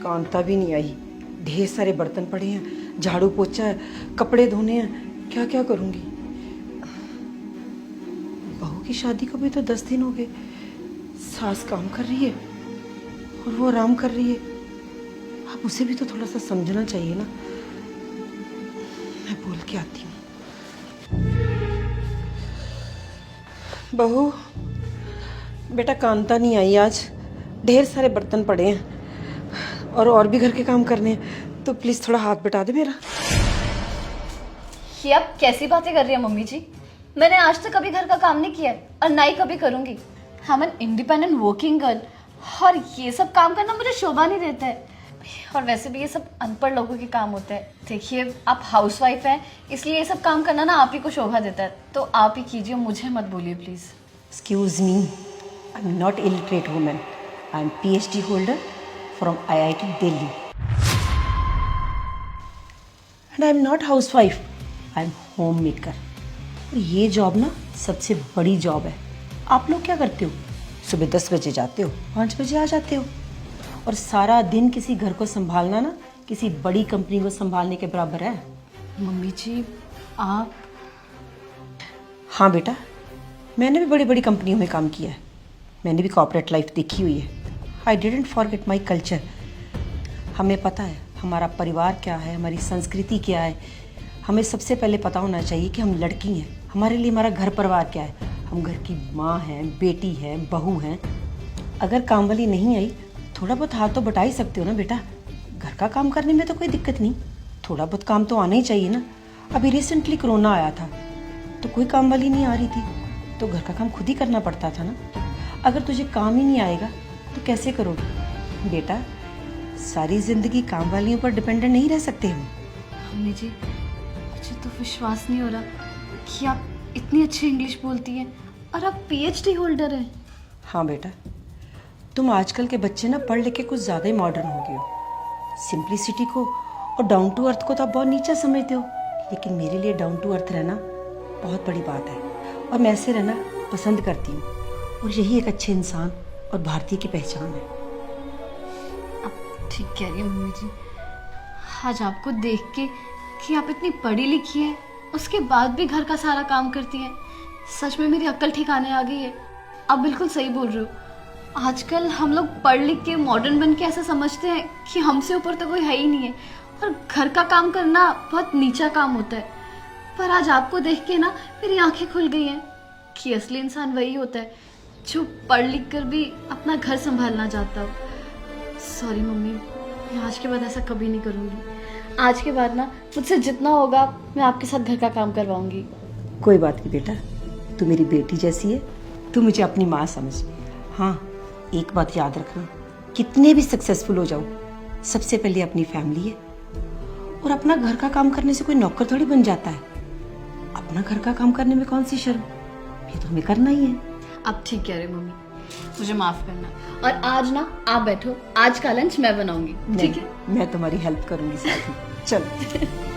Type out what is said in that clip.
कांता भी नहीं आई। ढेर सारे बर्तन पड़े हैं, झाड़ू पोछा है, कपड़े धोने हैं, क्या क्या करूँगी। बहू की शादी को भी तो 10 दिन हो गए। सास काम कर रही है और वो आराम कर रही है। अब उसे भी तो थोड़ा सा समझना चाहिए ना। मैं बोल के आती हूँ। बहू, बेटा कांता नहीं आई आज। ढेर सारे बर्तन पड़े हैं और भी घर के काम करने हैं, तो प्लीज थोड़ा हाथ बटा दे मेरा। ये आप कैसी बातें कर रही हैं मम्मी जी? मैंने आज तक कभी घर का काम नहीं किया है और ना ही कभी करूंगी। हम एन इंडिपेंडेंट वर्किंग गर्ल, और ये सब काम करना मुझे शोभा नहीं देता है। और वैसे भी ये सब अनपढ़ लोगों के काम होते हैं। देखिए, आप हाउसवाइफ हैं, इसलिए ये सब काम करना ना आप ही को शोभा देता है, तो आप ही कीजिए, मुझे मत बोलिए please. Excuse me, I'm not illiterate woman. I'm PhD holder from IIT Delhi. And I'm not housewife. I'm homemaker. और ये जॉब ना सबसे बड़ी जॉब है। आप लोग क्या करते हो? सुबह 10 बजे जाते हो, 5 बजे आ जाते हो, और सारा दिन किसी घर को संभालना ना किसी बड़ी कंपनी को संभालने के बराबर है। मम्मी जी आप... हाँ बेटा, मैंने भी बड़ी बड़ी कंपनियों में काम किया है। मैंने भी कॉर्पोरेट लाइफ देखी हुई है। I didn't forget my culture. हमें पता है हमारा परिवार क्या है, हमारी संस्कृति क्या है। हमें सबसे पहले पता होना चाहिए कि हम लड़की हैं, हमारे लिए हमारा घर परिवार क्या है। हम घर की माँ हैं, बेटी हैं, बहू हैं। अगर काम वाली नहीं आई, थोड़ा बहुत हाथ तो बटा ही सकते हो ना बेटा। घर का काम करने में तो कोई दिक्कत नहीं, थोड़ा बहुत काम तो आना ही चाहिए ना। अभी रिसेंटली कोरोना आया था तो कोई काम वाली नहीं आ रही थी, तो घर का काम खुद ही करना पड़ता था ना। अगर तुझे काम ही नहीं आएगा तो कैसे करोगे बेटा? सारी जिंदगी काम वालियों पर डिपेंडेंट नहीं रह सकते हम। मम्मी जी, मुझे तो विश्वास नहीं हो रहा कि आप इतनी अच्छी इंग्लिश बोलती हैं और आप पीएचडी होल्डर हैं। हाँ बेटा, तुम आजकल के बच्चे ना पढ़ लिख के कुछ ज़्यादा ही मॉडर्न हो गए हो। सिंप्लिसिटी को और डाउन टू अर्थ को तो आप बहुत नीचा समझते हो, लेकिन मेरे लिए डाउन टू अर्थ रहना बहुत बड़ी बात है, और मैं ऐसे रहना पसंद करती हूँ। और यही एक अच्छे इंसान और भारतीय की पहचान है। आप ठीक कह रही हैं मम्मी जी। आज आपको देख के कि आप इतनी पढ़ी लिखी हैं, उसके बाद भी घर का सारा काम करती हैं, सच में मेरी अक्ल ठिकाने आ गई है। आप बिल्कुल सही बोल रहे हो। आजकल हम लोग पढ़ लिख के मॉडर्न बन के ऐसा समझते हैं कि हमसे ऊपर तो कोई है ही नहीं है, और घर का काम करना बहुत नीचा काम होता है। पर आज आपको देख के ना मेरी आंखें खुल गई हैं कि असली इंसान वही होता है जो पढ़ लिख कर भी अपना घर संभालना चाहता हो। सॉरी मम्मी, मैं आज के बाद ऐसा कभी नहीं करूँगी। आज के बाद ना मुझसे जितना होगा मैं आपके साथ घर का काम करवाऊंगी। कोई बात नहीं बेटा, तू मेरी बेटी जैसी है, तू मुझे अपनी माँ समझ। हाँ, एक बात याद रखना, कितने भी सक्सेसफुल हो जाओ, सबसे पहले अपनी फैमिली है। और अपना घर का काम करने से कोई नौकर थोड़ी बन जाता है। अपना घर का काम करने में कौन सी शर्म, ये तो हमें करना ही है। आप ठीक कह रहे मम्मी, मुझे माफ करना। और आज ना आप बैठो, आज का लंच मैं बनाऊंगी, ठीक है? मैं तुम्हारी हेल्प करूंगी साथ में। चलो।